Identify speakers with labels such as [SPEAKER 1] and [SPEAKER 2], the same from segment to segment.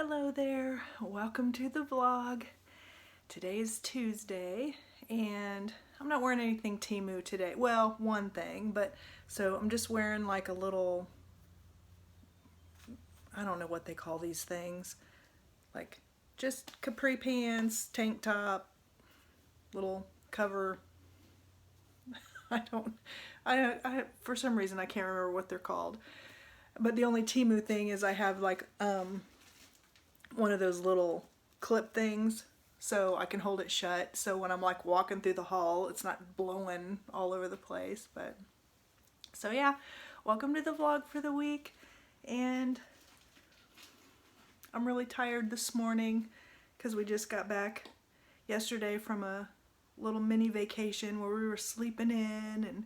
[SPEAKER 1] Hello there, welcome to the vlog. Today's Tuesday and I'm not wearing anything Temu today. Well, one thing, but so I'm just wearing like a little, I don't know what they call these things, like just capri pants, tank top, little cover. I for some reason I can't remember what they're called. But the only Temu thing is I have like one of those little clip things so I can hold it shut, so when I'm like walking through the hall it's not blowing all over the place. But so yeah, welcome to the vlog for the week. And I'm really tired this morning because we just got back yesterday from a little mini vacation where we were sleeping in and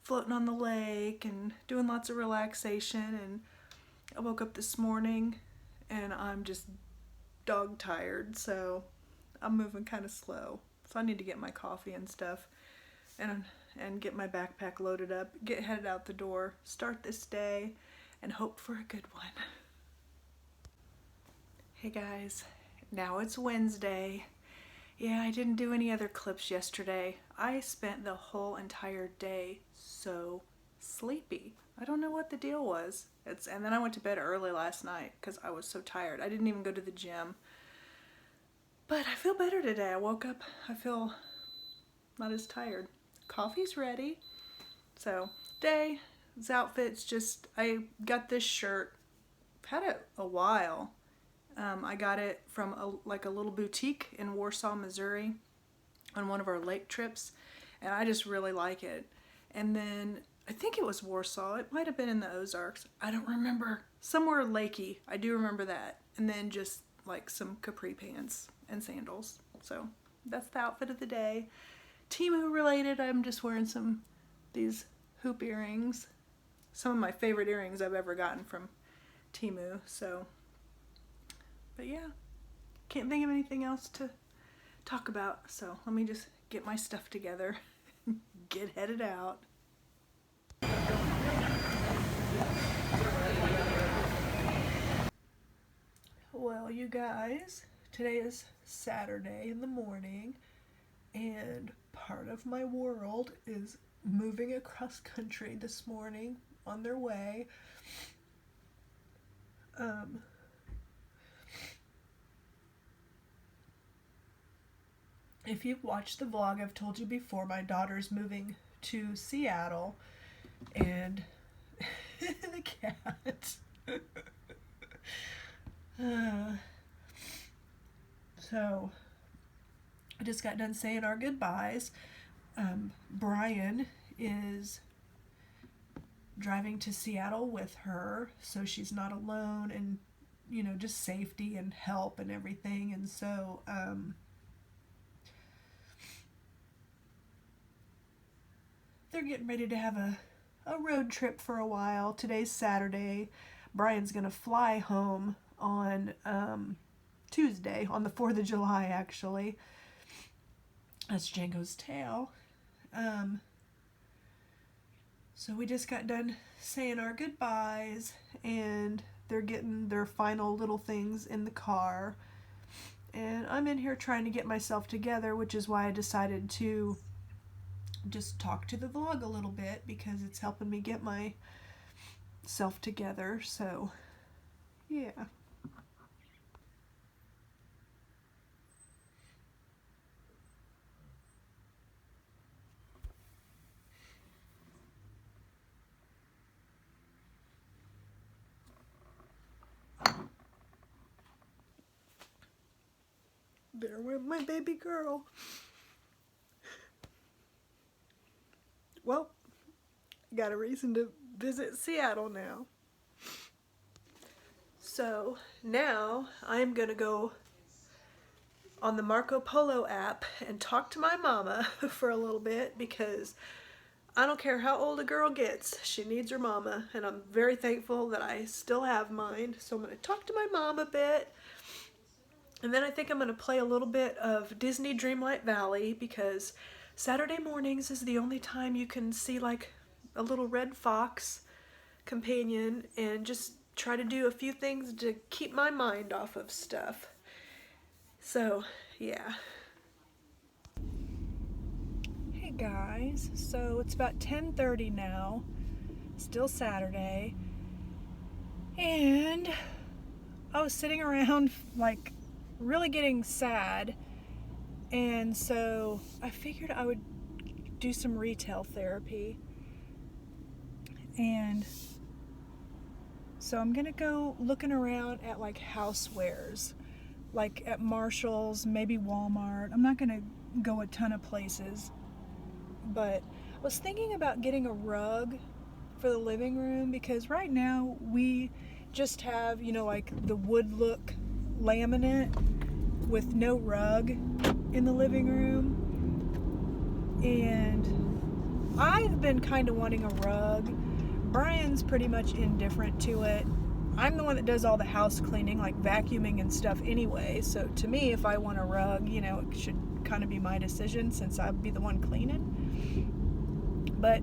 [SPEAKER 1] floating on the lake and doing lots of relaxation. And I woke up this morning and I'm just dog tired, so I'm moving kind of slow. So I need to get my coffee and stuff and get my backpack loaded up, get headed out the door, start this day, and hope for a good one. Hey guys, now it's Wednesday. Yeah, I didn't do any other clips yesterday. I spent the whole entire day so sleepy. I don't know what the deal was. And then I went to bed early last night because I was so tired. I didn't even go to the gym. But I feel better today. I woke up, I feel not as tired. Coffee's ready. So today, this outfit's just, I got this shirt. I've had it a while. I got it from a little boutique in Warsaw, Missouri on one of our lake trips, and I just really like it. And then I think it was Warsaw. It might have been in the Ozarks. I don't remember. Somewhere lakey. I do remember that. And then just like some capri pants and sandals. So that's the outfit of the day. Temu related, I'm just wearing these hoop earrings. Some of my favorite earrings I've ever gotten from Temu. So, but yeah, can't think of anything else to talk about. So let me just get my stuff together, get headed out. Well, you guys, today is Saturday in the morning, and part of my world is moving across country this morning on their way. If you've watched the vlog, I've told you before, my daughter's moving to Seattle, and the cat. So I just got done saying our goodbyes. Brian is driving to Seattle with her, so she's not alone, and you know, just safety and help and everything. And so they're getting ready to have a road trip for a while. Today's Saturday. Brian's gonna fly home on Tuesday, on the 4th of July actually. That's Django's tail. So we just got done saying our goodbyes, and they're getting their final little things in the car. And I'm in here trying to get myself together, which is why I decided to just talk to the vlog a little bit, because it's helping me get myself together. So yeah. There went my baby girl. Well, got a reason to visit Seattle now. So now I'm gonna go on the Marco Polo app and talk to my mama for a little bit, because I don't care how old a girl gets, she needs her mama, and I'm very thankful that I still have mine. So I'm gonna talk to my mom a bit, and then I think I'm gonna play a little bit of Disney Dreamlight Valley, because Saturday mornings is the only time you can see like a little red fox companion and just try to do a few things to keep my mind off of stuff. So, yeah. Hey guys, so it's about 10:30 now, still Saturday, and I was sitting around like really getting sad, and so I figured I would do some retail therapy. And so I'm gonna go looking around at like housewares, like at Marshall's, maybe Walmart. I'm not gonna go a ton of places, but I was thinking about getting a rug for the living room, because right now we just have, like the wood look laminate with no rug in the living room. And I've been kind of wanting a rug. Brian's pretty much indifferent to it. I'm the one that does all the house cleaning, like vacuuming and stuff anyway. So to me, if I want a rug, it should kind of be my decision, since I'd be the one cleaning. But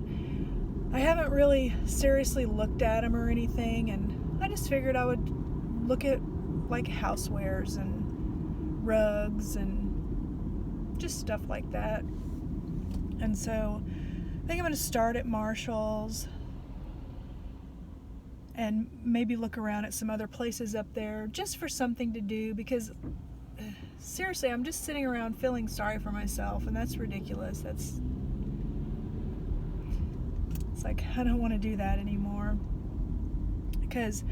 [SPEAKER 1] I haven't really seriously looked at them or anything, and I just figured I would look at like housewares and rugs and just stuff like that. And so I think I'm going to start at Marshall's and maybe look around at some other places up there just for something to do, because seriously, I'm just sitting around feeling sorry for myself, and that's ridiculous. It's like, I don't want to do that anymore. Because,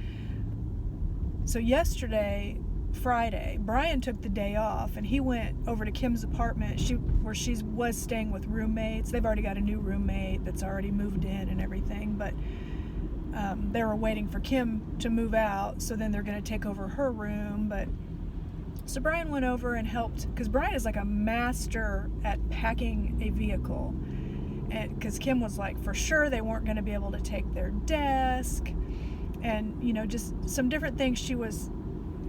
[SPEAKER 1] so yesterday, Friday, Brian took the day off and he went over to Kim's apartment, where she was staying with roommates. They've already got a new roommate that's already moved in and everything, but they were waiting for Kim to move out, so then they're going to take over her room. But so Brian went over and helped, because Brian is like a master at packing a vehicle, and because Kim was like, for sure they weren't going to be able to take their desk, and just some different things she was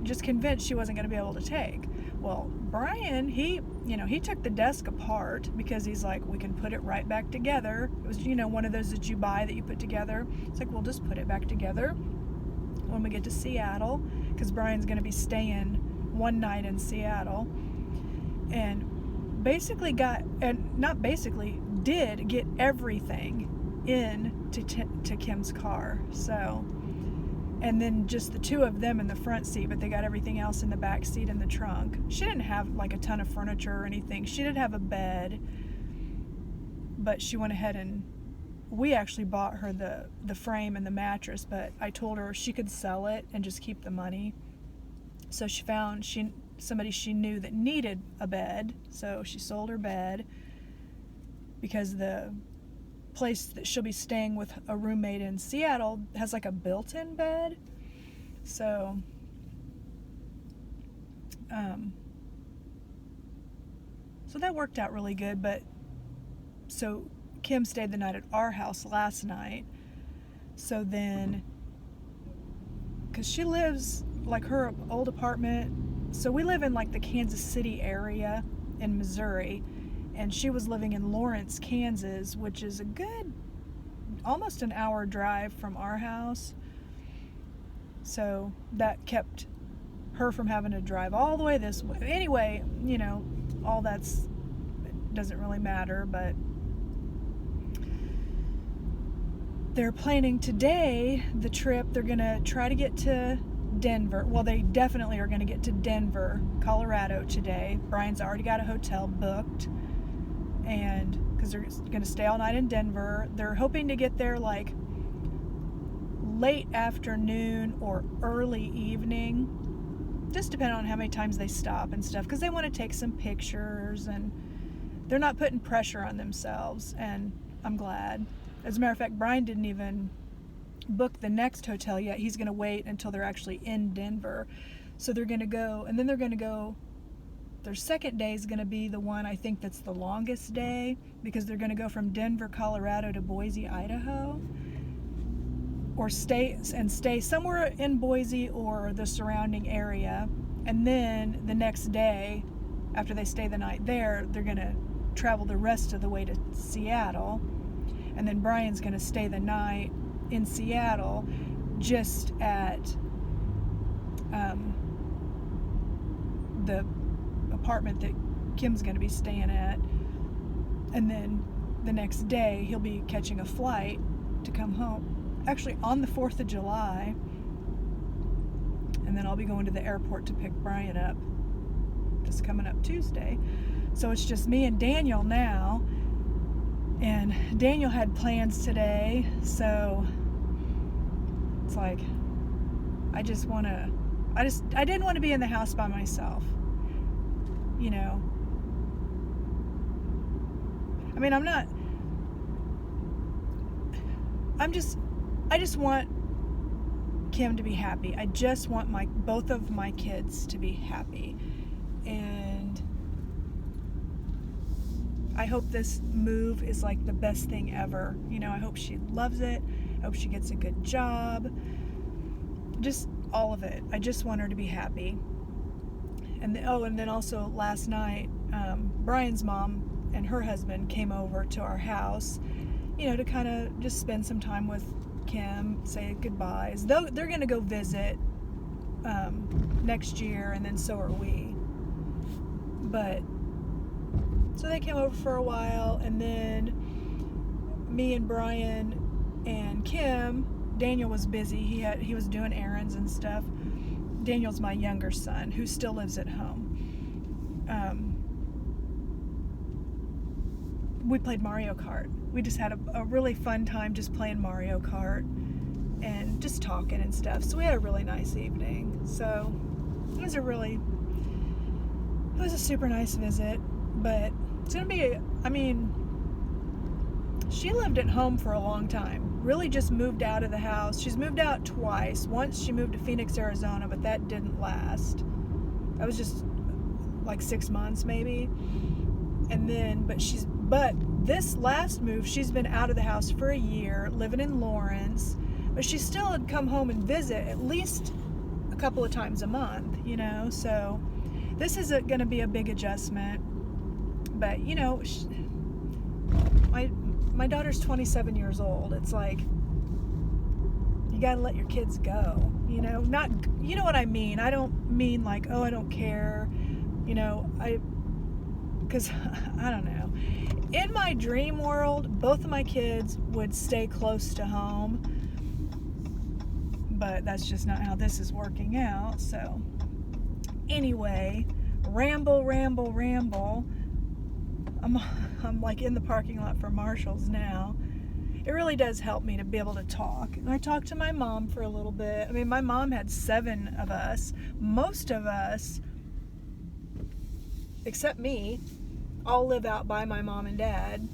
[SPEAKER 1] just convinced she wasn't going to be able to take. Well, Brian, he took the desk apart, because he's like, we can put it right back together. It was, one of those that you buy that you put together. It's like, we'll just put it back together when we get to Seattle, because Brian's going to be staying one night in Seattle. And basically did get everything in to Kim's car. So, and then just the two of them in the front seat, but they got everything else in the back seat and the trunk. She didn't have like a ton of furniture or anything. She did have a bed, but she went ahead and we actually bought her the frame and the mattress, but I told her she could sell it and just keep the money. So she found somebody she knew that needed a bed, so she sold her bed, because the place that she'll be staying with a roommate in Seattle has like a built-in bed. So so that worked out really good. But so Kim stayed the night at our house last night. So then, because she lives like her old apartment, so we live in like the Kansas City area in Missouri, and she was living in Lawrence, Kansas, which is a good almost an hour drive from our house. So that kept her from having to drive all the way this way. Anyway, all that's doesn't really matter, but they're planning today the trip. They're gonna try to get to Denver. Well, they definitely are gonna get to Denver, Colorado today. Brian's already got a hotel booked, and because they're gonna stay all night in Denver. They're hoping to get there like late afternoon or early evening, just depending on how many times they stop and stuff, because they want to take some pictures, and they're not putting pressure on themselves, and I'm glad. As a matter of fact, Brian didn't even book the next hotel yet. He's going to wait until they're actually in Denver. So they're going to go, and then they're going to go, their second day is going to be the one I think that's the longest day, because they're going to go from Denver, Colorado to Boise, Idaho, or stay somewhere in Boise or the surrounding area. And then the next day, after they stay the night there, they're going to travel the rest of the way to Seattle. And then Brian's going to stay the night in Seattle. just at the apartment that Kim's going to be staying at, and then the next day he'll be catching a flight to come home, actually on the 4th of July, and then I'll be going to the airport to pick Brian up this coming up Tuesday. So it's just me and Daniel now, and Daniel had plans today, so it's like I didn't want to be in the house by myself, you know. I mean, I just want Kim to be happy. I just want both of my kids to be happy. And I hope this move is like the best thing ever. You know, I hope she loves it. I hope she gets a good job. Just all of it. I just want her to be happy. And then also last night, Brian's mom and her husband came over to our house, you know, to kind of just spend some time with Kim, say goodbyes. They're going to go visit next year, and then so are we. But so they came over for a while, and then me and Brian and Kim, Daniel was busy. He was doing errands and stuff. Daniel's my younger son who still lives at home. We played Mario Kart. We just had a really fun time just playing Mario Kart and just talking and stuff. So we had a really nice evening. So it was a super nice visit, but it's gonna be, she lived at home for a long time. Really just moved out of the house. She's moved out twice. Once she moved to Phoenix, Arizona, but that didn't last. That was just like 6 months maybe. And then, but this last move, she's been out of the house for a year, living in Lawrence, but she still had come home and visit at least a couple of times a month, you know. So this is going to be a big adjustment. But, you know, my daughter's 27 years old. It's like, you got to let your kids go, you know. Not, you know what I mean? I don't mean like, oh, I don't care, you know, because I don't know. In my dream world, both of my kids would stay close to home, but that's just not how this is working out. So anyway, ramble. I'm like in the parking lot for Marshall's now. It really does help me to be able to talk. And I talked to my mom for a little bit. I mean, my mom had 7 of us. Most of us, except me, all live out by my mom and dad.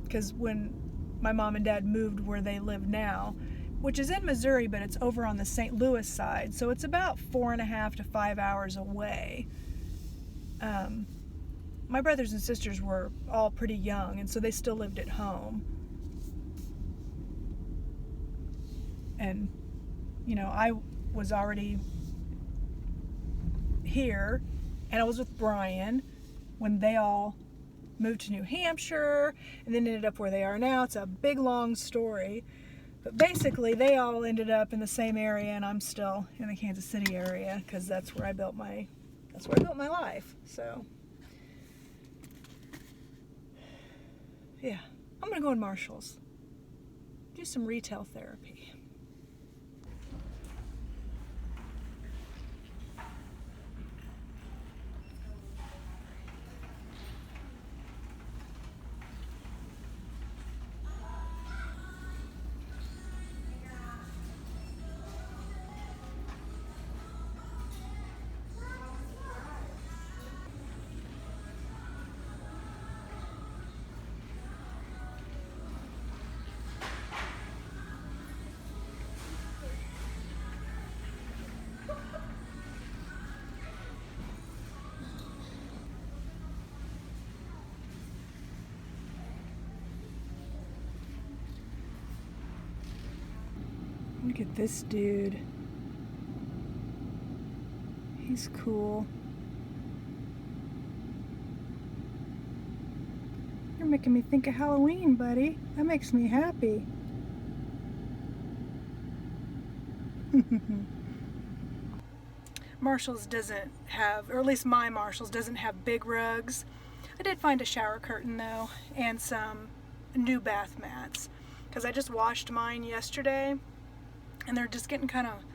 [SPEAKER 1] Because when my mom and dad moved where they live now, which is in Missouri, but it's over on the St. Louis side, so it's about 4.5 to 5 hours away. My brothers and sisters were all pretty young, and so they still lived at home. And, you know, I was already here, and I was with Brian when they all moved to New Hampshire and then ended up where they are now. It's a big long story, but basically they all ended up in the same area, and I'm still in the Kansas City area because that's where I built my life. So yeah, I'm gonna go in Marshall's, do some retail therapy. Look at this dude. He's cool. You're making me think of Halloween, buddy. That makes me happy. Marshall's doesn't have, or at least my Marshall's doesn't have big rugs. I did find a shower curtain though, and some new bath mats, because I just washed mine yesterday and they're just getting kind of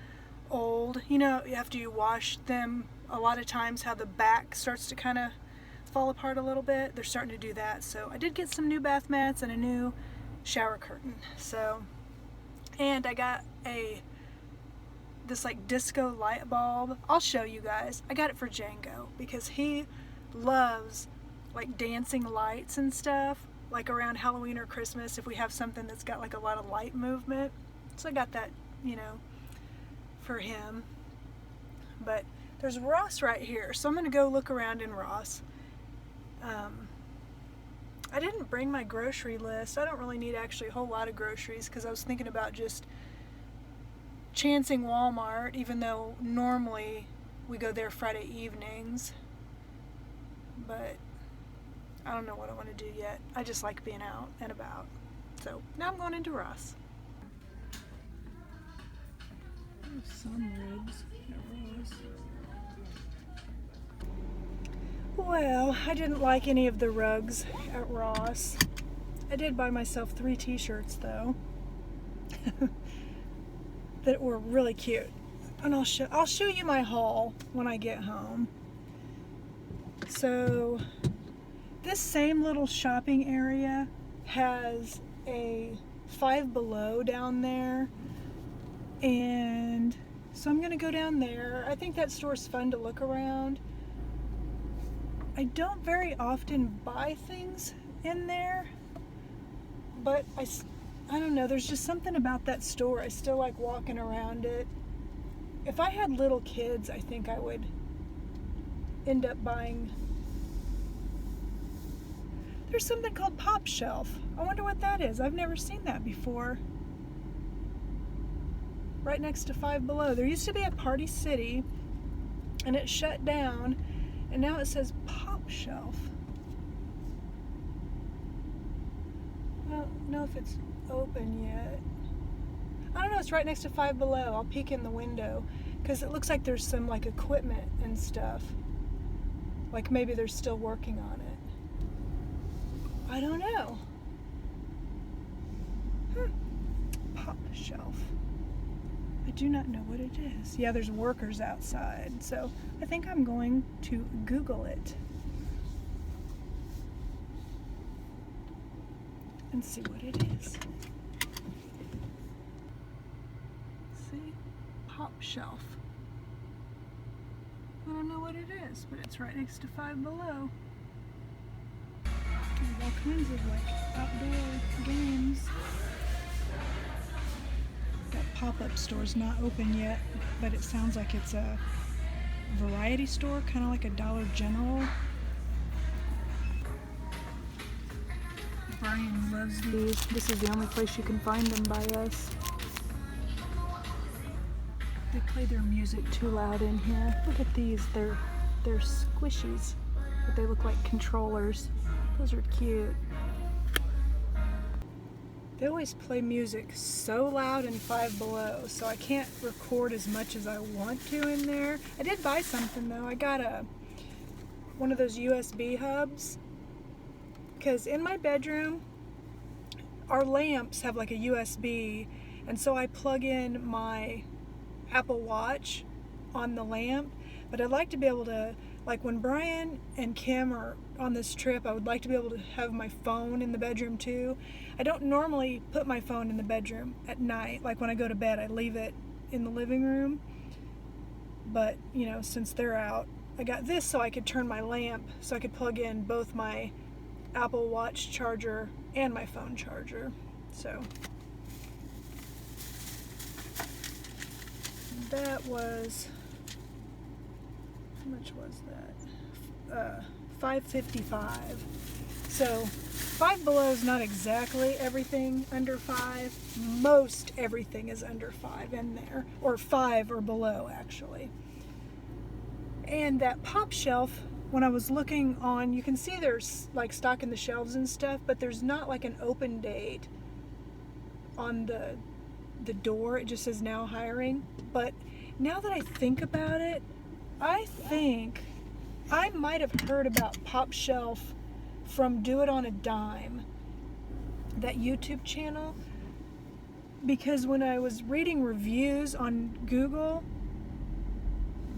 [SPEAKER 1] old. You know, after you wash them, a lot of times how the back starts to kind of fall apart a little bit. They're starting to do that. So I did get some new bath mats and a new shower curtain. So, and I got this like disco light bulb. I'll show you guys. I got it for Django because he loves like dancing lights and stuff, like around Halloween or Christmas if we have something that's got like a lot of light movement. So I got that, you know, for him. But there's Ross right here, so I'm gonna go look around in Ross. I didn't bring my grocery list. I don't really need actually a whole lot of groceries because I was thinking about just chancing Walmart, even though normally we go there Friday evenings. But I don't know what I want to do yet. I just like being out and about. So now I'm going into Ross. Some ribs at Ross. Well, I didn't like any of the rugs at Ross. I did buy myself 3 t-shirts though that were really cute. And I'll show you my haul when I get home. So this same little shopping area has a Five Below down there, and so I'm gonna go down there. I think that store's fun to look around. I don't very often buy things in there, but I don't know, there's just something about that store. I still like walking around it. If I had little kids, I think I would end up buying. There's something called Pop Shelf. I wonder what that is. I've never seen that before. Right next to Five Below. There used to be a Party City, and it shut down, and now it says Pop Shelf. I don't know if it's open yet. I don't know, it's right next to Five Below. I'll peek in the window, because it looks like there's some like equipment and stuff. Like maybe they're still working on it. I don't know. Pop Shelf. I do not know what it is. Yeah, there's workers outside, so I think I'm going to Google it and see what it is. See? Pop Shelf. I don't know what it is, but it's right next to Five Below. There's all kinds of like outdoor games. That pop-up store's not open yet, but it sounds like it's a variety store, kind of like a Dollar General. Brian loves these. This is the only place you can find them by us. They play their music too loud in here. Look at these. They're squishies, but they look like controllers. Those are cute. They always play music so loud in Five Below, so I can't record as much as I want to in there. I did buy something though. I got one of those USB hubs, because in my bedroom, our lamps have like a USB, and so I plug in my Apple Watch on the lamp, but I'd like to be able to, like when Brian and Kim are on this trip, I would like to be able to have my phone in the bedroom too. I don't normally put my phone in the bedroom at night. Like when I go to bed, I leave it in the living room. But, you know, since they're out, I got this so I could turn my lamp so I could plug in both my Apple Watch charger and my phone charger. So that was, how much was that? $5.55. So Five Below is not exactly everything under $5. Most everything is under $5 in there, or $5 or below actually. And that Pop Shelf when I was looking on, you can see there's like stock in the shelves and stuff, but there's not like an open date on the door. It just says now hiring. But now that I think about it, I think I might have heard about Pop Shelf from Do It on a Dime, that YouTube channel, because when I was reading reviews on Google,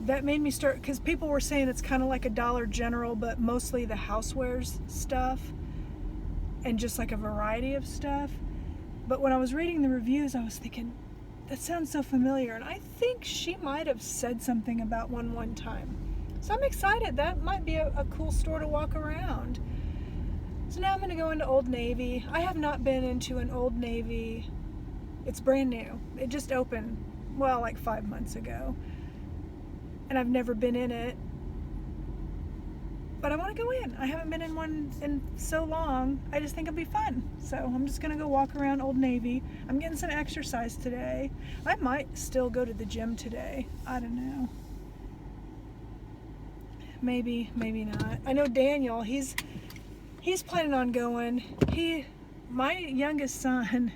[SPEAKER 1] that made me start, because people were saying it's kind of like a Dollar General, but mostly the housewares stuff and just like a variety of stuff. But when I was reading the reviews, I was thinking, that sounds so familiar, and I think she might have said something about one time. So I'm excited. That might be a cool store to walk around. So now I'm going to go into Old Navy. I have not been into an Old Navy. It's brand new. It just opened, well, like 5 months ago. And I've never been in it. But I want to go in. I haven't been in one in so long. I just think it'll be fun. So I'm just going to go walk around Old Navy. I'm getting some exercise today. I might still go to the gym today. I don't know. Maybe, maybe not. I know Daniel, he's planning on going. My youngest son,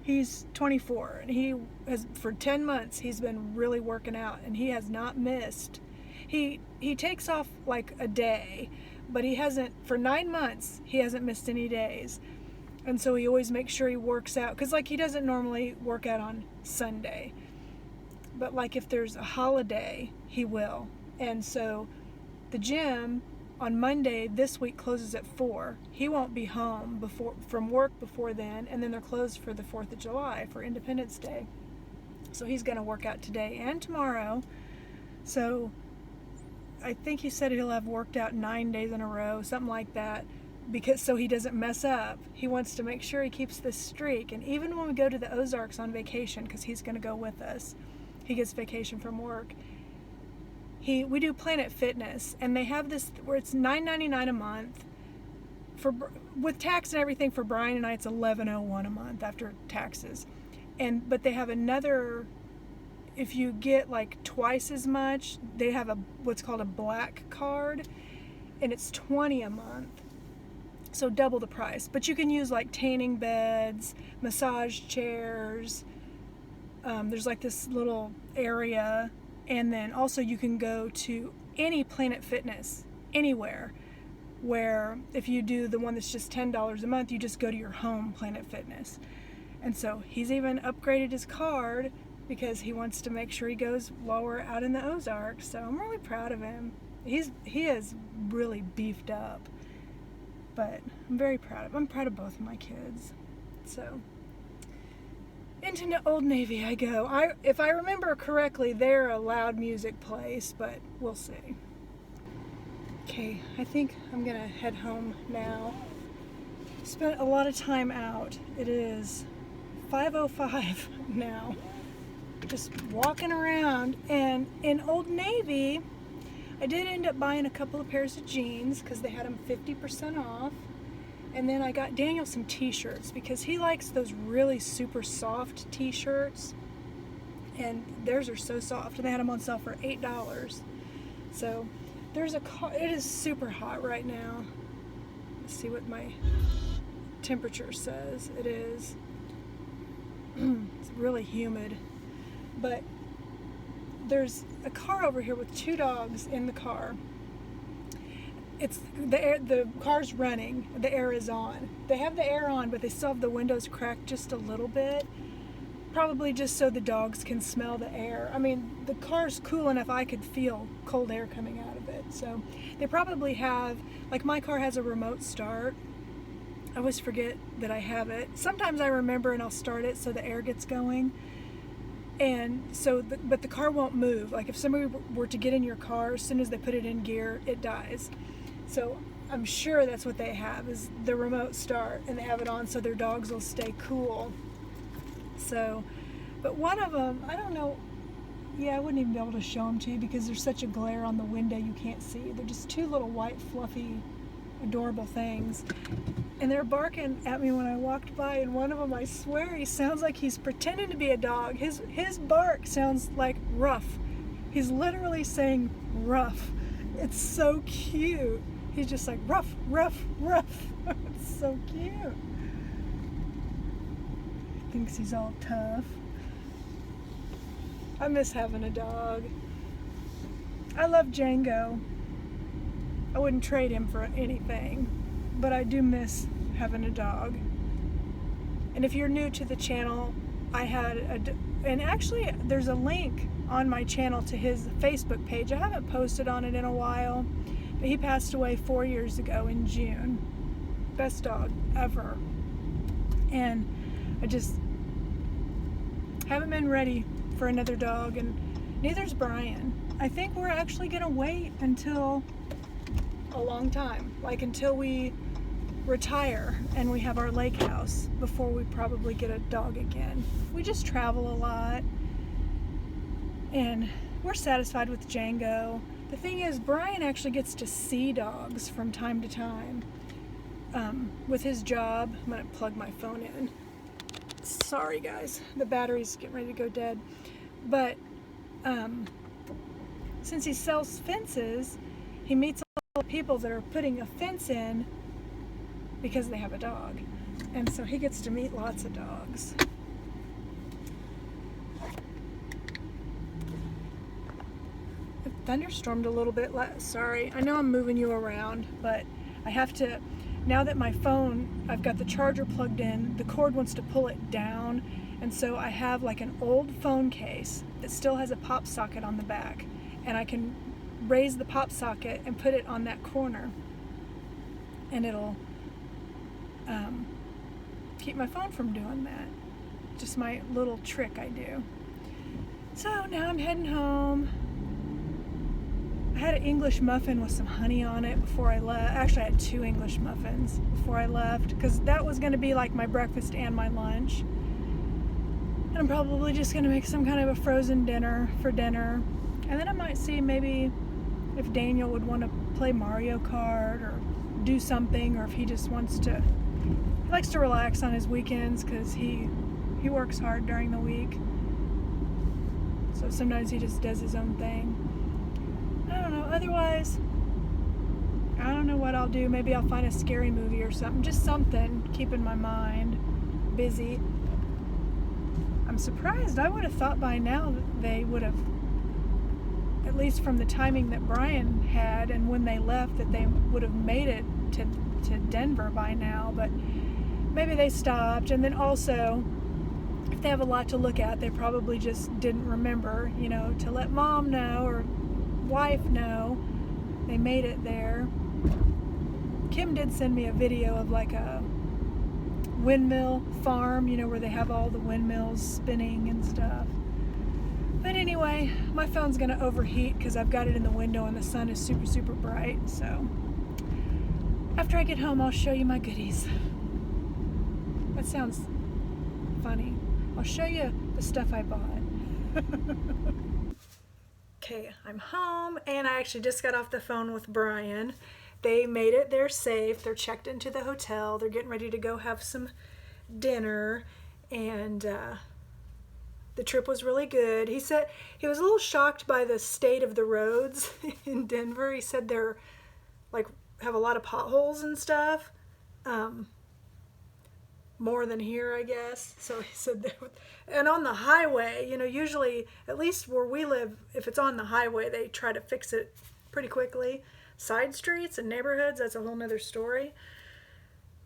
[SPEAKER 1] he's 24, and he has, for 10 months, he's been really working out, and he has not missed. He takes off like a day, but he hasn't, for 9 months, he hasn't missed any days. And so he always makes sure he works out, because like he doesn't normally work out on Sunday, but like if there's a holiday, he will. And so the gym on Monday this week closes at 4. He won't be home from work before then, and then they're closed for the 4th of July for Independence Day. So he's going to work out today and tomorrow. So I think he said he'll have worked out 9 days in a row, something like that, because so he doesn't mess up. He wants to make sure he keeps this streak. And even when we go to the Ozarks on vacation, because he's going to go with us, he gets vacation from work. We do Planet Fitness, and they have this where it's $9.99 a month. With tax and everything for Brian and I, it's $11.01 a month after taxes. But they have another, if you get like twice as much, they have what's called a black card, and it's $20 a month. So double the price. But you can use like tanning beds, massage chairs. There's like this little area. And then also you can go to any Planet Fitness, anywhere, where if you do the one that's just $10 a month, you just go to your home Planet Fitness. And so he's even upgraded his card because he wants to make sure he goes while we're out in the Ozarks. So I'm really proud of him. He is really beefed up, but I'm very proud of him. I'm proud of both of my kids. So into Old Navy I go. If I remember correctly, they're a loud music place, but we'll see. Okay, I think I'm gonna head home now. Spent a lot of time out. It is 5:05 now. Just walking around, and in Old Navy, I did end up buying a couple of pairs of jeans because they had them 50% off. And then I got Daniel some t-shirts because he likes those really super soft t-shirts, and theirs are so soft, and they had them on sale for $8. So there's it is super hot right now. Let's see what my temperature says. It is it's really humid, but there's a car over here with 2 dogs in the car. It's the car's running, the air is on. They have the air on, but they still have the windows cracked just a little bit. Probably just so the dogs can smell the air. I mean, the car's cool enough I could feel cold air coming out of it. So they probably have, like my car has a remote start. I always forget that I have it. Sometimes I remember and I'll start it so the air gets going. And so, but the car won't move. Like if somebody were to get in your car, as soon as they put it in gear, it dies. So I'm sure that's what they have, is the remote start, and they have it on so their dogs will stay cool. So, but one of them, I don't know, yeah, I wouldn't even be able to show them to you because there's such a glare on the window you can't see. They're just 2 little white, fluffy, adorable things. And they're barking at me when I walked by, and one of them, I swear, he sounds like he's pretending to be a dog. His bark sounds like rough. He's literally saying rough. It's so cute. He's just like ruff, ruff, ruff. It's so cute. Thinks he's all tough. I miss having a dog. I love Django. I wouldn't trade him for anything, but I do miss having a dog. And if you're new to the channel, and actually there's a link on my channel to his Facebook page. I haven't posted on it in a while, but he passed away 4 years ago in June. Best dog ever. And I just haven't been ready for another dog, and neither's Brian. I think we're actually gonna wait until a long time, like until we retire and we have our lake house before we probably get a dog again. We just travel a lot and we're satisfied with Django. The thing is, Brian actually gets to see dogs from time to time with his job. I'm gonna plug my phone in. Sorry guys, the battery's getting ready to go dead. But since he sells fences, he meets a lot of people that are putting a fence in because they have a dog. And so he gets to meet lots of dogs. It thunderstormed a little bit. Sorry, I know I'm moving you around, but I have to, now that my phone, I've got the charger plugged in, the cord wants to pull it down, and so I have like an old phone case that still has a pop socket on the back, and I can raise the pop socket and put it on that corner, and it'll keep my phone from doing that. Just my little trick I do. So now I'm heading home. I had an English muffin with some honey on it before I left. Actually, I had 2 English muffins before I left, because that was going to be like my breakfast and my lunch. And I'm probably just going to make some kind of a frozen dinner for dinner. And then I might see maybe if Daniel would want to play Mario Kart or do something, or if he just wants to, he likes to relax on his weekends because he works hard during the week. So sometimes he just does his own thing. I don't know. Otherwise, I don't know what I'll do. Maybe I'll find a scary movie or something. Just something keeping my mind busy. I'm surprised. I would have thought by now that they would have, at least from the timing that Brian had and when they left, that they would have made it to Denver by now. But maybe they stopped. And then also, if they have a lot to look at, they probably just didn't remember, to let mom know or wife know they made it there. Kim did send me a video of like a windmill farm, where they have all the windmills spinning and stuff. But anyway, my phone's gonna overheat because I've got it in the window and the sun is super, super bright. So after I get home, I'll show you my goodies. That sounds funny. I'll show you the stuff I bought. Okay, I'm home, and I actually just got off the phone with Brian. They made it there safe. They're checked into the hotel. They're getting ready to go have some dinner, and the trip was really good. He said he was a little shocked by the state of the roads in Denver. He said they're like have a lot of potholes and stuff. More than here, I guess. So he said, and on the highway, usually, at least where we live, if it's on the highway, they try to fix it pretty quickly. Side streets and neighborhoods, that's a whole nother story.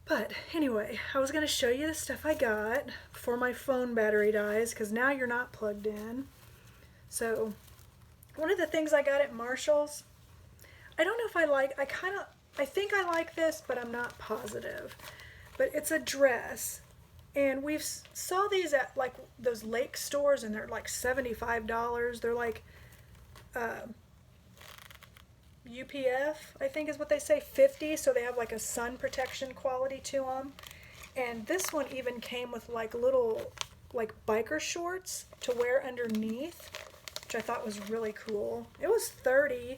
[SPEAKER 1] But anyway, I was going to show you the stuff I got before my phone battery dies, because now you're not plugged in. So, one of the things I got at Marshall's, I don't know if I think I like this, but I'm not positive. But it's a dress, and we've saw these at like those lake stores, and they're like $75. They're like UPF, I think is what they say, 50, so they have like a sun protection quality to them. And this one even came with like little like biker shorts to wear underneath, which I thought was really cool. It was $30,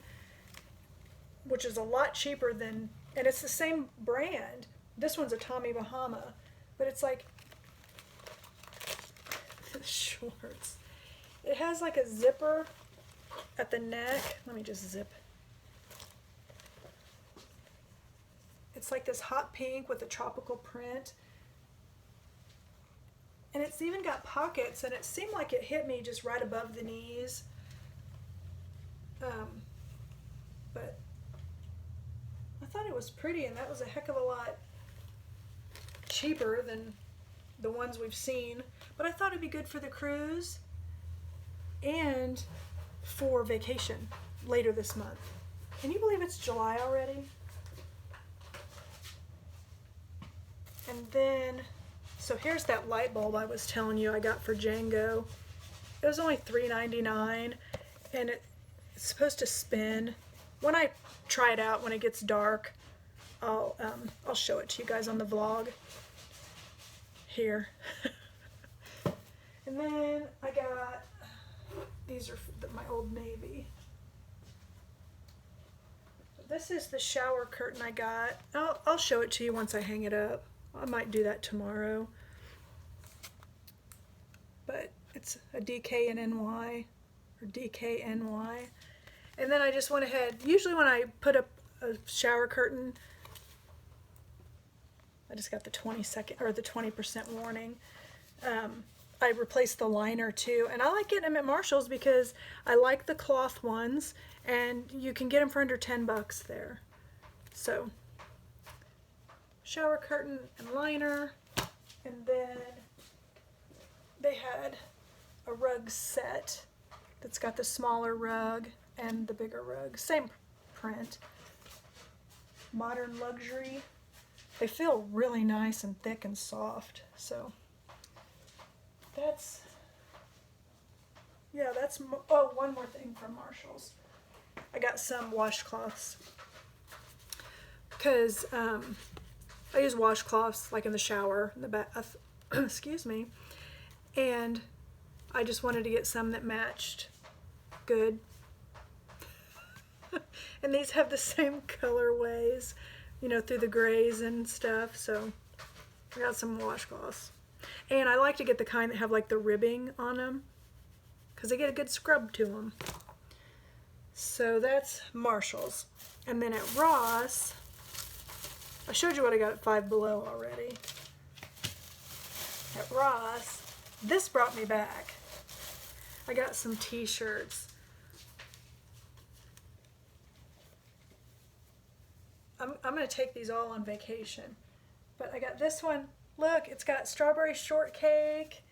[SPEAKER 1] which is a lot cheaper than, and it's the same brand. This one's a Tommy Bahama, but it's like shorts. It has like a zipper at the neck. Let me just zip It's like this hot pink with a tropical print. And it's even got pockets, and it seemed like it hit me just right above the knees. But I thought it was pretty, and that was a heck of a lot cheaper than the ones we've seen. But I thought it'd be good for the cruise and for vacation later this month. Can you believe it's July already? And then, so here's that light bulb I was telling you I got for Django. It was only $3.99, and it's supposed to spin. When I try it out, when it gets dark, I'll show it to you guys on the vlog. Here. And then I got, these are my Old Navy. This is the shower curtain I got. I'll show it to you once I hang it up. I might do that tomorrow. But it's a DKNY or DKNY. And then I just went ahead, usually when I put up a shower curtain, I just got the 20-second or the 20% warning. I replaced the liner too, and I like getting them at Marshall's because I like the cloth ones, and you can get them for under 10 bucks there. So, shower curtain and liner, and then they had a rug set that's got the smaller rug and the bigger rug, same print. Modern Luxury. They feel really nice and thick and soft, so that's, yeah, that's, oh, one more thing from Marshall's. I got some washcloths because I use washcloths like in the shower, in the bath, excuse me, and I just wanted to get some that matched good. And these have the same colorways, you know, through the grays and stuff, so I got some washcloths. And I like to get the kind that have like the ribbing on them because they get a good scrub to them. So that's Marshall's. And then at Ross, I showed you what I got at Five Below already. At Ross, this brought me back. I got some t-shirts. I'm going to take these all on vacation. But I got this one. Look, it's got strawberry shortcake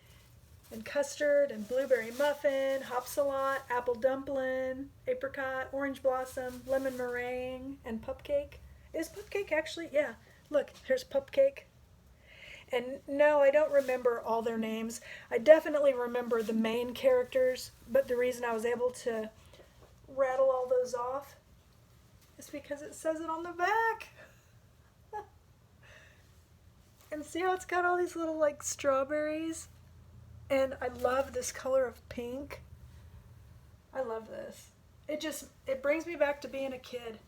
[SPEAKER 1] and custard and blueberry muffin, hopsalot, apple dumpling, apricot, orange blossom, lemon meringue, and pupcake. Is pupcake actually? Yeah. Look, here's pupcake. And no, I don't remember all their names. I definitely remember the main characters, but the reason I was able to rattle all those off is because it says it on the back. And see how it's got all these little like strawberries? And I love this color of pink. I love this. It brings me back to being a kid.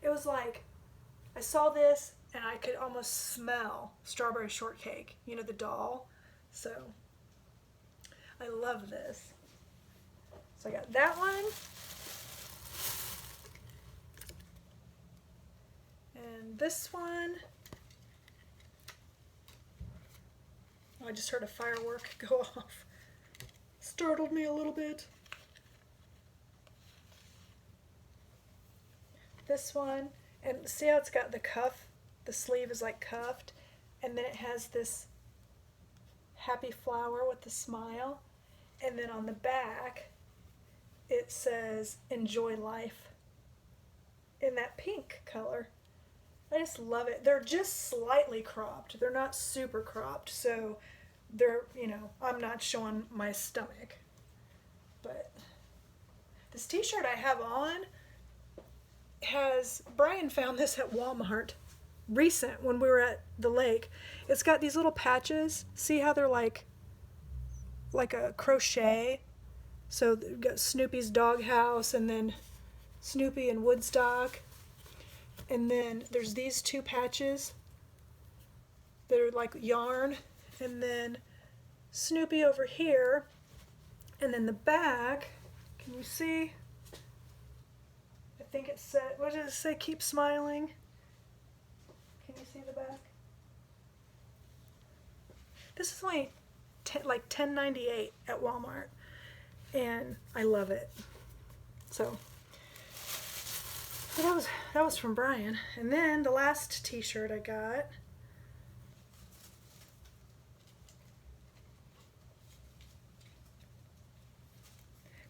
[SPEAKER 1] It was like, I saw this and I could almost smell strawberry shortcake, you know, the doll. So, I love this. So I got that one. And this one. I just heard a firework go off. Startled me a little bit. This one, and see how it's got the cuff? The sleeve is like cuffed, and then it has this happy flower with the smile, and then on the back it says enjoy life in that pink color. I just love it. They're just slightly cropped. They're not super cropped, so they're, you know, I'm not showing my stomach. But this t-shirt I have on has, Brian found this at Walmart recent when we were at the lake. It's got these little patches. See how they're like a crochet? So we've got Snoopy's doghouse and then Snoopy and Woodstock. And then there's these two patches that are like yarn, and then Snoopy over here, and then the back, can you see? I think it said, what does it say? Keep smiling. Can you see the back? This is only like $10.98 at Walmart, and I love it. So that was from Brian. And then the last t-shirt I got,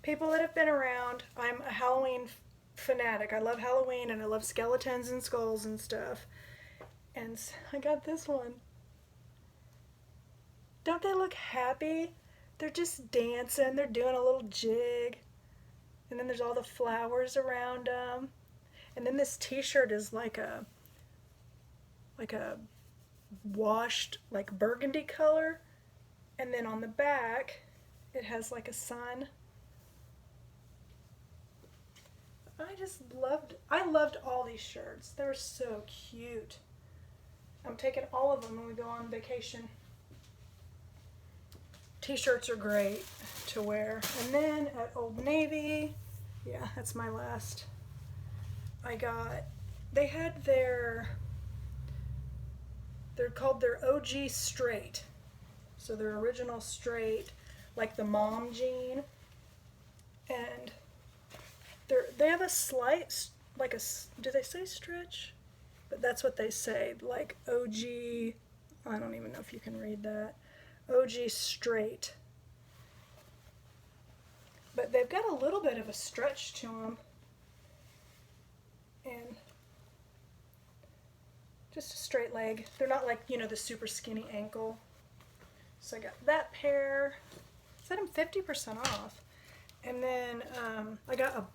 [SPEAKER 1] people that have been around, I'm a Halloween fanatic. I love Halloween and I love skeletons and skulls and stuff. And I got this one. Don't they look happy? They're just dancing. They're doing a little jig. And then there's all the flowers around them. And then this t-shirt is like a washed like burgundy color. And then on the back it has like a sun. I loved all these shirts. They were so cute. I'm taking all of them when we go on vacation. T-shirts are great to wear. And then at Old Navy, yeah, that's my last. They had they're called their OG straight. So their original straight, like the mom jean. And they have a slight, do they say stretch? But that's what they say, like OG, I don't even know if you can read that. OG straight. But they've got a little bit of a stretch to them. And just a straight leg. They're not like, the super skinny ankle. So I got that pair. Set them 50% off. And then I got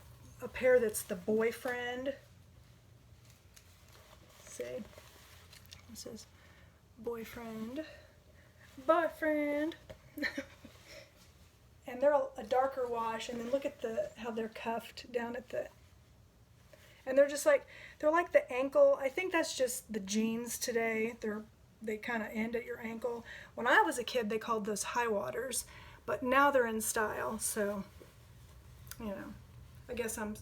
[SPEAKER 1] a pair that's the boyfriend. Let's see. It says boyfriend. And they're a darker wash, and then look at how they're cuffed down at the, and they're like the ankle. I think that's just the jeans today. They kind of end at your ankle. When I was a kid, they called those high waters, but now they're in style. So, I guess I'm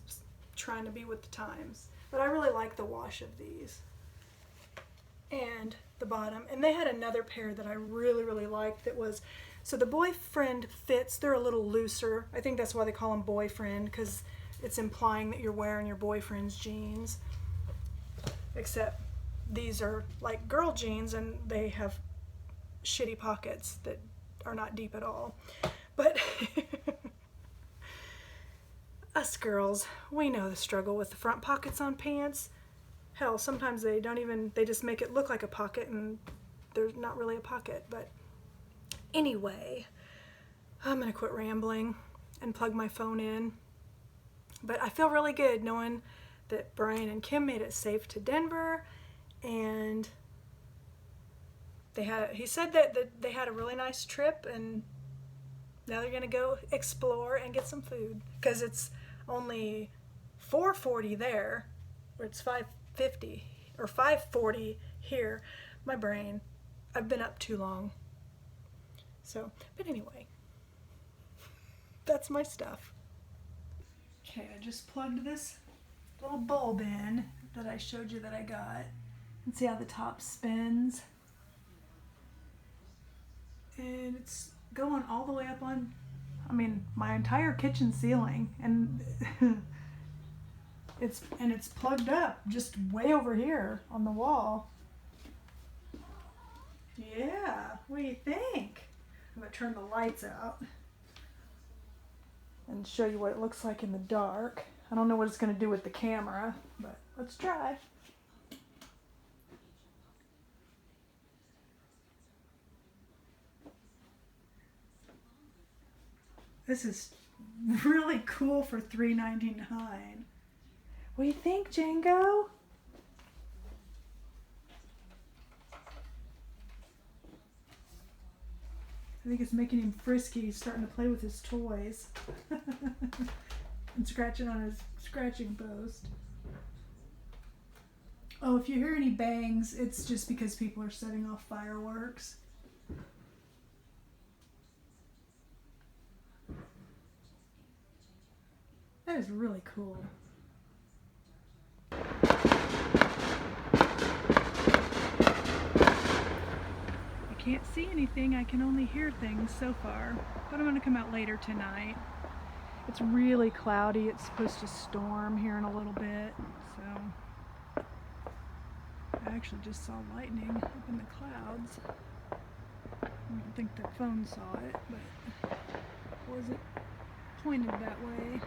[SPEAKER 1] trying to be with the times. But I really like the wash of these. And the bottom. And they had another pair that I really, really liked that was, so the boyfriend fits, they're a little looser. I think that's why they call them boyfriend, because it's implying that you're wearing your boyfriend's jeans. Except these are like girl jeans and they have shitty pockets that are not deep at all. But us girls, we know the struggle with the front pockets on pants. Hell, sometimes they just make it look like a pocket and there's not really a pocket. But anyway, I'm gonna quit rambling and plug my phone in. But I feel really good knowing that Brian and Kim made it safe to Denver, and he said that they had a really nice trip, and now they're gonna go explore and get some food, because it's only $4.40 there, or it's $5.50 or $5.40 here. My brain, I've been up too long. So, but anyway, that's my stuff. Okay, I just plugged this little bulb in that I showed you that I got. And see how the top spins? And it's going all the way up on, my entire kitchen ceiling. And it's plugged up just way over here on the wall. Yeah, what do you think? I'm gonna turn the lights out and show you what it looks like in the dark. I don't know what it's gonna do with the camera, but let's try. This is really cool for $3.99. What do you think, Django? I think it's making him frisky. He's starting to play with his toys. And scratching on his scratching post. Oh, if you hear any bangs, it's just because people are setting off fireworks. That is really cool. can't see anything, I can only hear things so far. But I'm gonna come out later tonight. It's really cloudy. It's supposed to storm here in a little bit, so I actually just saw lightning up in the clouds. I don't think the phone saw it, but it wasn't pointed that way.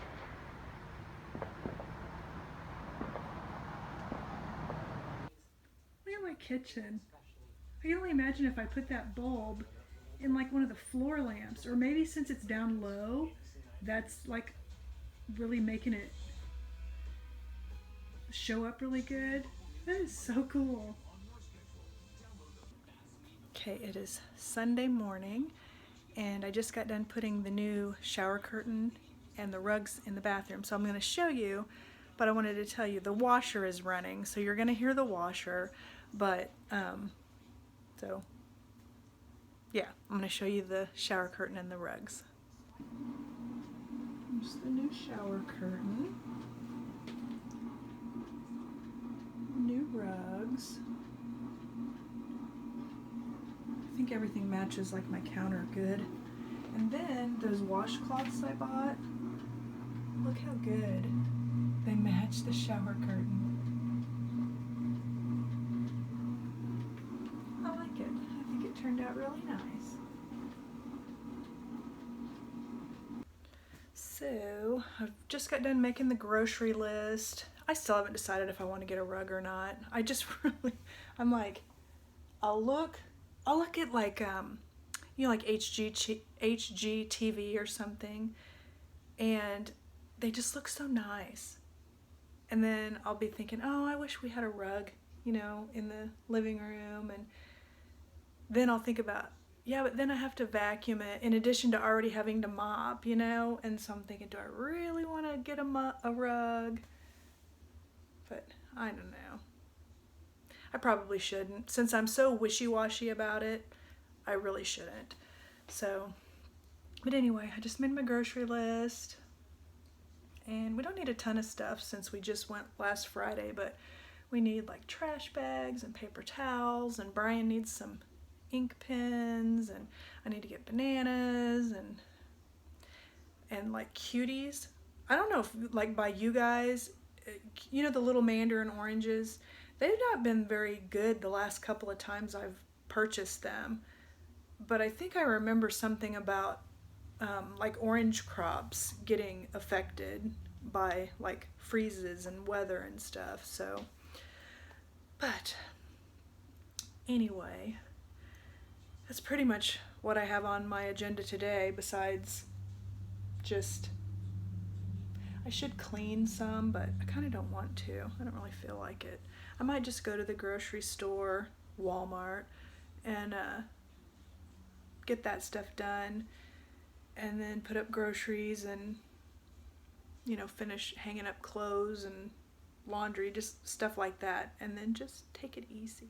[SPEAKER 1] Look at my kitchen. I can only imagine if I put that bulb in like one of the floor lamps, or maybe since it's down low, that's like really making it show up really good. That is so cool. Okay, it is Sunday morning and I just got done putting the new shower curtain and the rugs in the bathroom. So I'm going to show you, but I wanted to tell you the washer is running, so you're going to hear the washer, but so yeah, I'm going to show you the shower curtain and the rugs. Here's the new shower curtain. New rugs. I think everything matches like my counter good. And then those washcloths I bought, look how good they match the shower curtain. I like it. I think it turned out really nice. So I've just got done making the grocery list. I still haven't decided if I want to get a rug or not. I just really, I'm like, I'll look at like, you know, like HGTV or something, and they just look so nice. And then I'll be thinking, oh, I wish we had a rug, you know, in the living room. And then I'll think about, yeah, but then I have to vacuum it in addition to already having to mop, you know? And so I'm thinking, do I really want to get a rug? But I don't know. I probably shouldn't. Since I'm so wishy-washy about it, I really shouldn't. So, but anyway, I just made my grocery list. And we don't need a ton of stuff since we just went last Friday, but we need like trash bags and paper towels, and Brian needs some ink pens, and I need to get bananas and like cuties. I don't know if like by you guys, you know, the little mandarin oranges, they've not been very good the last couple of times I've purchased them, but I think I remember something about like orange crops getting affected by like freezes and weather and stuff. So, but anyway, that's pretty much what I have on my agenda today, besides just, I should clean some, but I kind of don't want to. I don't really feel like it. I might just go to the grocery store, Walmart, and get that stuff done, and then put up groceries and, you know, finish hanging up clothes and laundry, just stuff like that, and then just take it easy.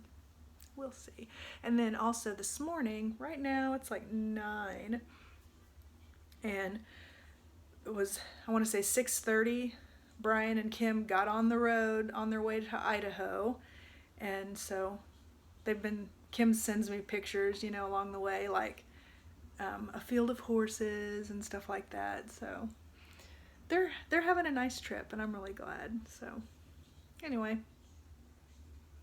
[SPEAKER 1] We'll see. And then also this morning, right now it's like 9, and it was, I want to say 6:30, Brian and Kim got on the road on their way to Idaho, and so Kim sends me pictures, you know, along the way, like a field of horses and stuff like that. So they're having a nice trip, and I'm really glad. So anyway,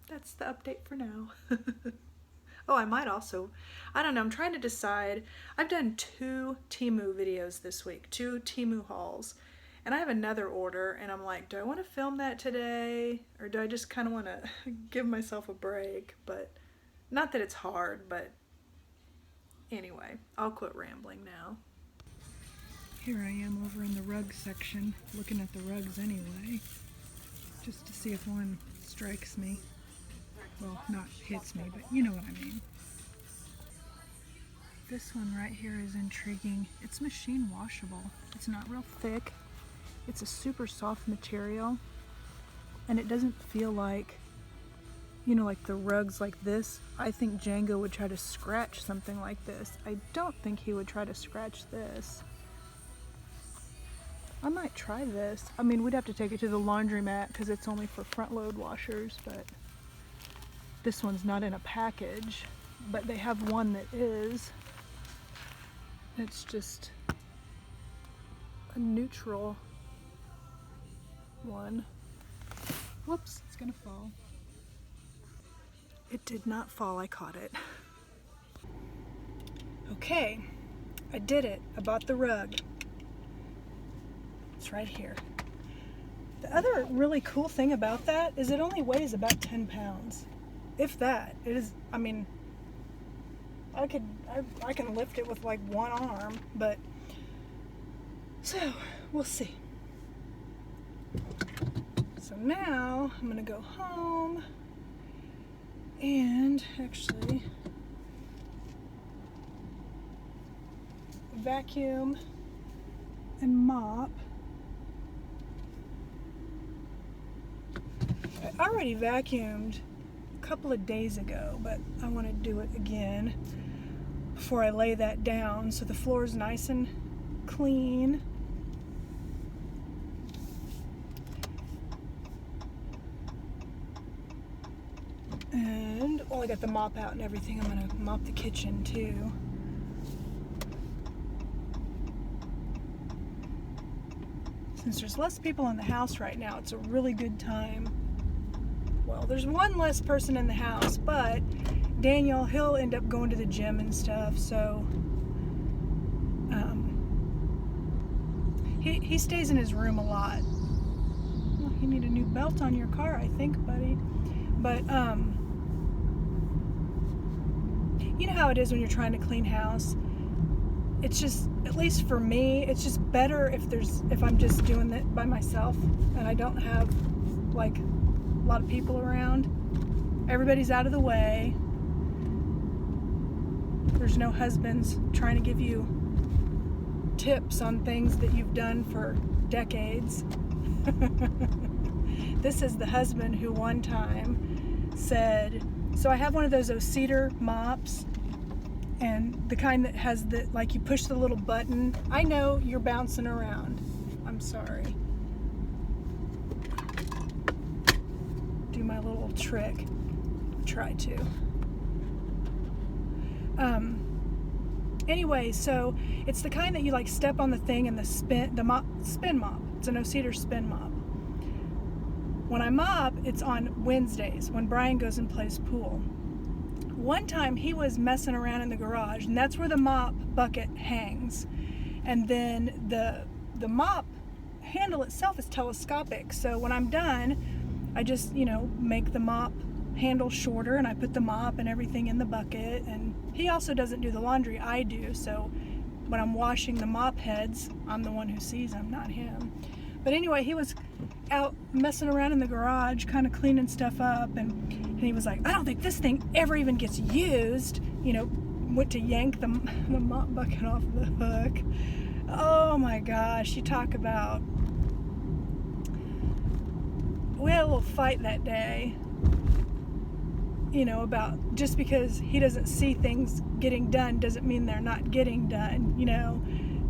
[SPEAKER 1] that's the update for now. Oh, I might also, I don't know, I'm trying to decide. I've done 2 Temu videos this week, 2 Temu hauls, and I have another order, and I'm like, do I want to film that today, or do I just kind of want to give myself a break? But not that it's hard, but anyway, I'll quit rambling now. Here I am over in the rug section, looking at the rugs anyway, just to see if one strikes me. Well, not hits me, but you know what I mean. This one right here is intriguing. It's machine washable. It's not real thick. It's a super soft material, and it doesn't feel like, you know, like the rugs like this. I think Django would try to scratch something like this. I don't think he would try to scratch this. I might try this. I mean, we'd have to take it to the laundromat because it's only for front load washers, but this one's not in a package. but they have one that is. It's just a neutral one. Whoops, it's gonna fall. It did not fall, I caught it. Okay, I did it. I bought the rug. It's right here. The other really cool thing about that is it only weighs about 10 pounds. If that. It is, I mean, I can lift it with like one arm, but so we'll see. So now I'm gonna go home and actually vacuum and mop. I already vacuumed a couple of days ago, but I want to do it again before I lay that down so the floor is nice and clean. And while I got the mop out and everything, I'm going to mop the kitchen too. Since there's less people in the house right now, it's a really good time. Well, there's one less person in the house, but Daniel, he'll end up going to the gym and stuff, so he stays in his room a lot. Well, you need a new belt on your car, I think, buddy. But you know how it is when you're trying to clean house. It's just, at least for me, it's just better if I'm just doing it by myself and I don't have like a lot of people around. Everybody's out of the way. There's no husbands trying to give you tips on things that you've done for decades. This is the husband who one time said, so I have one of those cedar mops, and the kind that has the, like you push the little button. I know you're bouncing around. I'm sorry. Do my little trick. Try to. Anyway, so it's the kind that you like step on the thing and the spin mop. It's an cedar spin mop. When I mop, it's on Wednesdays when Brian goes and plays pool. One time he was messing around in the garage, and that's where the mop bucket hangs. And then the mop handle itself is telescopic. So when I'm done, I just, make the mop handle shorter and I put the mop and everything in the bucket. And he also doesn't do the laundry, I do. So when I'm washing the mop heads, I'm the one who sees them, not him. But anyway, he was out messing around in the garage, kind of cleaning stuff up, and he was like, I don't think this thing ever even gets used. Went to yank the mop bucket off the hook. Oh my gosh, you talk about... We had a little fight that day, about just because he doesn't see things getting done doesn't mean they're not getting done,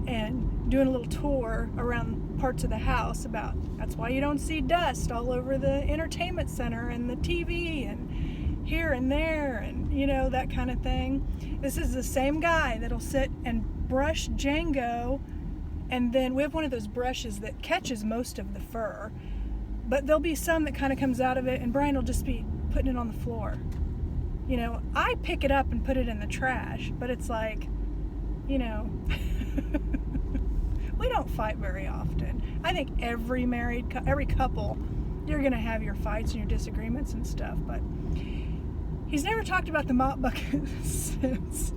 [SPEAKER 1] and doing a little tour around parts of the house about that's why you don't see dust all over the entertainment center and the TV and here and there and that kind of thing. This is the same guy that'll sit and brush Django, and then we have one of those brushes that catches most of the fur, but there'll be some that kind of comes out of it and Brian will just be putting it on the floor. I pick it up and put it in the trash, but it's like, we don't fight very often. I think every couple, you're going to have your fights and your disagreements and stuff, but he's never talked about the mop bucket since.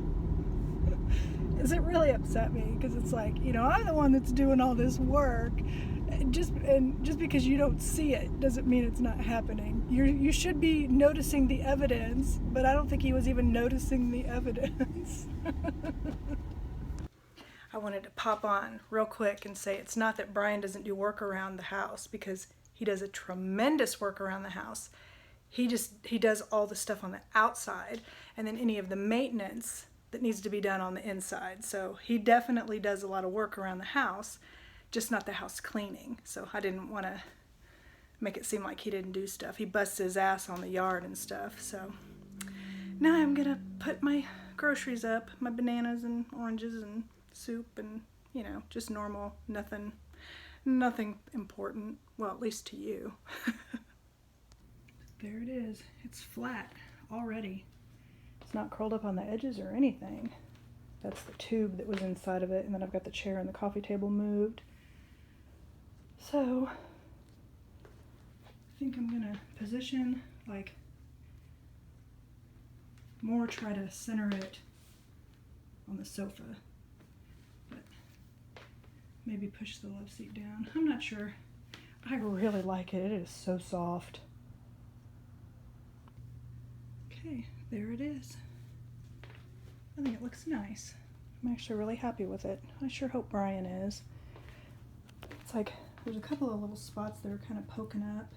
[SPEAKER 1] It really upset me because it's like, I'm the one that's doing all this work. Just because you don't see it doesn't mean it's not happening. You should be noticing the evidence, but I don't think he was even noticing the evidence. I wanted to pop on real quick and say it's not that Brian doesn't do work around the house, because he does a tremendous work around the house. He does all the stuff on the outside and then any of the maintenance that needs to be done on the inside. So he definitely does a lot of work around the house, just not the house cleaning. So I didn't want to make it seem like he didn't do stuff. He busts his ass on the yard and stuff. So Now I'm gonna put my groceries up, my bananas and oranges and soup and, you know, just normal, nothing important. Well, at least to you. There it is. It's flat already. It's not curled up on the edges or anything. That's the tube that was inside of it, and then I've got the chair and the coffee table moved. So I think I'm gonna position, like, more try to center it on the sofa, but maybe push the love seat down. I'm not sure. I really like it. It is so soft. Okay, there it is. I think it looks nice. I'm actually really happy with it. I sure hope Brian is. It's like there's a couple of little spots that are kind of poking up.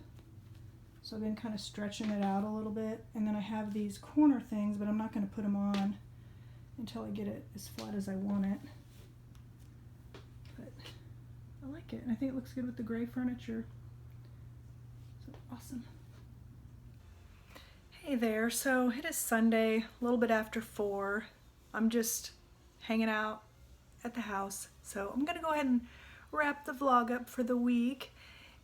[SPEAKER 1] So I've been kind of stretching it out a little bit. And then I have these corner things, but I'm not going to put them on until I get it as flat as I want it. But I like it. And I think it looks good with the gray furniture. So awesome. Hey there. So it is Sunday, a little bit after 4. I'm just hanging out at the house. So I'm going to go ahead and wrap the vlog up for the week.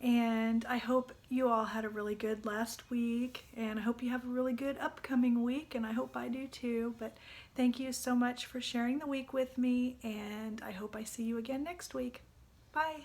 [SPEAKER 1] And I hope you all had a really good last week, and I hope you have a really good upcoming week, and I hope I do too. But thank you so much for sharing the week with me, and I hope I see you again next week. Bye.